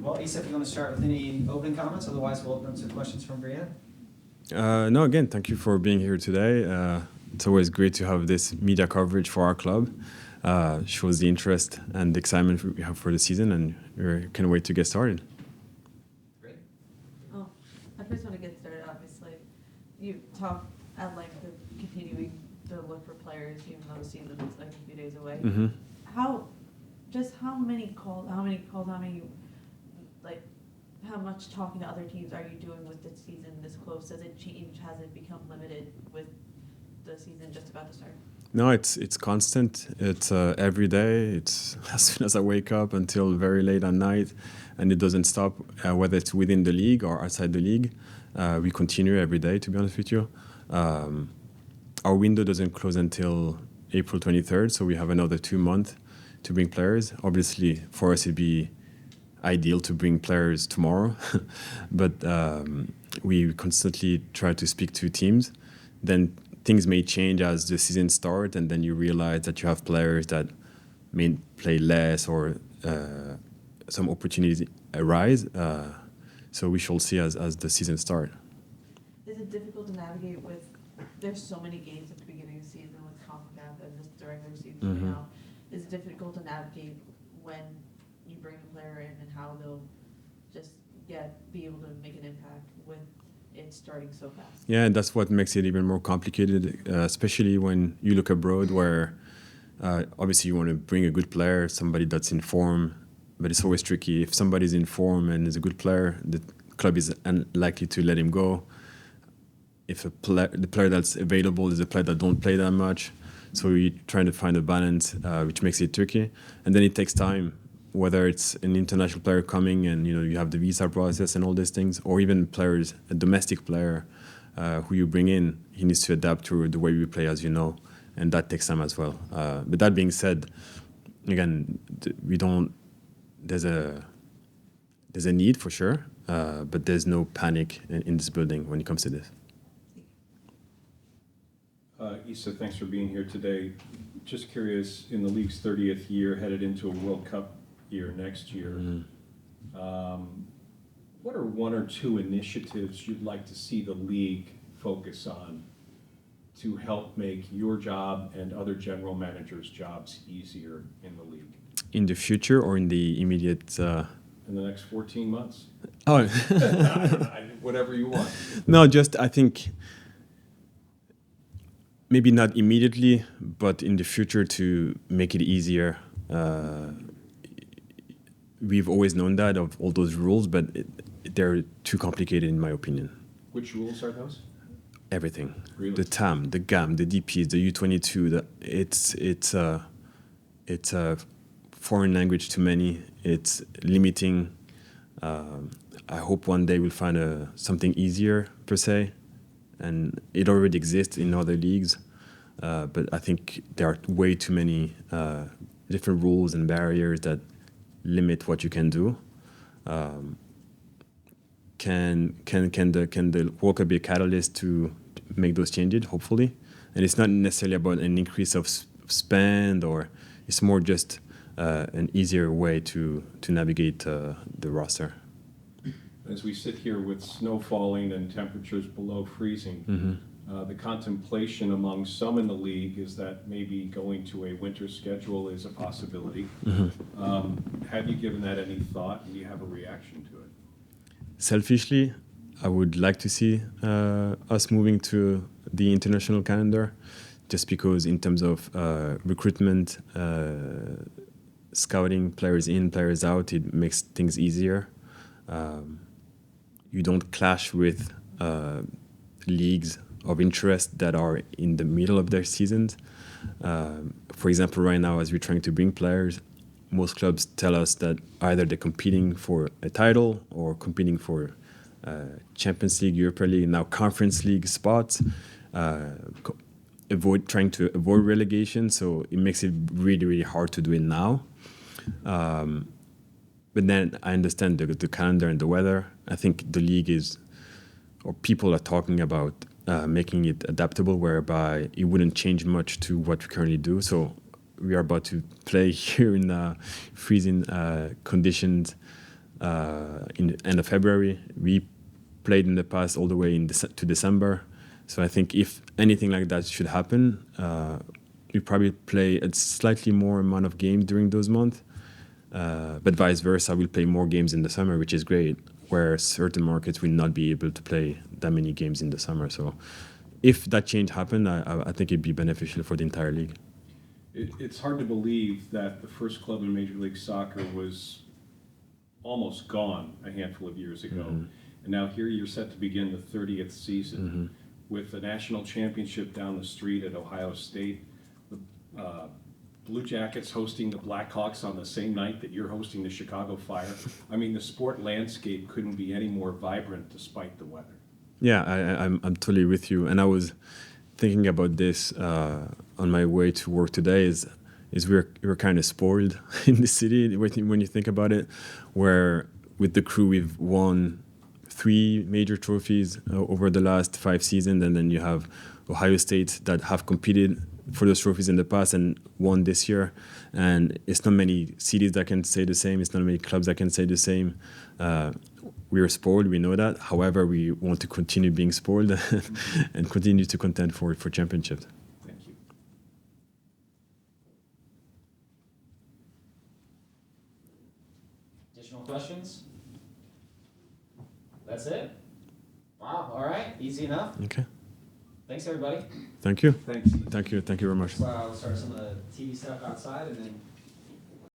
Well, Issa, if you want to start with any opening comments, otherwise we'll open up to questions from Brianna. No, again, thank you for being here today. It's always great to have this media coverage for our club. Shows the interest and the excitement we have for the season, and we can't wait to get started. Great. Oh, I first want to get started, obviously. You talk at length of continuing to look for players, even though the season is like a few days away. Mm-hmm. How much talking to other teams are you doing with the season this close? Does it change? Has it become limited with the season just about to start? No, it's constant. It's every day. It's as soon as I wake up until very late at night, and it doesn't stop. Whether it's within the league or outside the league, we continue every day. To be honest with you, our window doesn't close until April 23rd, so we have another 2 months to bring players. Obviously, for us, it'd be ideal to bring players tomorrow, but we constantly try to speak to teams. Then things may change as the season starts, and then you realize that you have players that may play less or some opportunities arise. So we shall see as the season starts. Is it difficult to navigate with, there's so many games at the beginning of the season with CONCACAF and just the regular season right now. Is it difficult to navigate when you bring a player in and how they'll just be able to make an impact with it starting so fast? Yeah, and that's what makes it even more complicated, especially when you look abroad where obviously you want to bring a good player, somebody that's in form, but it's always tricky. If somebody's in form and is a good player, the club is unlikely to let him go. If the player that's available is a player that don't play that much, so you're trying to find a balance, which makes it tricky. And then it takes time, whether it's an international player coming and you have the visa process and all these things, or even players, a domestic player who you bring in, he needs to adapt to the way we play, as you know, and that takes time as well. But that being said, again, there's a need for sure, but there's no panic in this building when it comes to this. Issa, thanks for being here today. Just curious, in the league's 30th year, headed into a World Cup year next year, what are one or two initiatives you'd like to see the league focus on to help make your job and other general managers' jobs easier in the league? In the future or in the immediate? In the next 14 months? Oh, whatever you want. No, just I think maybe not immediately, but in the future to make it easier. We've always known that of all those rules, but they're too complicated in my opinion. Which rules are those? Everything. Really? The TAM, the GAM, the DPs, the U22. It's a foreign language to many. It's limiting. I hope one day we'll find something easier per se, and it already exists in other leagues. But I think there are way too many different rules and barriers that limit what you can do. Can the World Cup be a catalyst to make those changes? Hopefully, and it's not necessarily about an increase of spend, or it's more just an easier way to navigate the roster. As we sit here with snow falling and temperatures below freezing, the contemplation among some in the league is that maybe going to a winter schedule is a possibility. Have you given that any thought, and do you have a reaction to it? Selfishly, I would like to see us moving to the international calendar, just because in terms of recruitment, scouting, players in, players out, it makes things easier. You don't clash with leagues of interest that are in the middle of their seasons. For example, right now, as we're trying to bring players, most clubs tell us that either they're competing for a title or competing for Champions League, Europa League, now Conference League spots, trying to avoid relegation. So it makes it really, really hard to do it now. But then I understand the calendar and the weather. I think the league or people are talking about making it adaptable, whereby it wouldn't change much to what we currently do. So we are about to play here in freezing conditions in the end of February. We played in the past all the way to December. So I think if anything like that should happen, we probably play a slightly more amount of games during those months. But vice versa, we'll play more games in the summer, which is great, where certain markets will not be able to play that many games in the summer. So if that change happened, I think it'd be beneficial for the entire league. It's hard to believe that the first club in Major League Soccer was almost gone a handful of years ago. And now here you're set to begin the 30th season with the national championship down the street at Ohio State, the Blue Jackets hosting the Blackhawks on the same night that you're hosting the Chicago Fire. I mean, the sport landscape couldn't be any more vibrant despite the weather. Yeah, I'm totally with you. And I was thinking about this on my way to work today. Is we're kind of spoiled in the city when you think about it, where with the crew we've won 3 major trophies over the last 5 seasons, and then you have Ohio State that have competed for those trophies in the past and won this year. And it's not many cities that can say the same. It's not many clubs that can say the same. We are spoiled, we know that. However, we want to continue being spoiled and continue to contend for championships. Thank you. Additional questions? That's it? Wow, all right, easy enough. Okay. Thanks, everybody. Thank you. Thanks. Thank you very much. So we'll start some of the TV stuff outside and then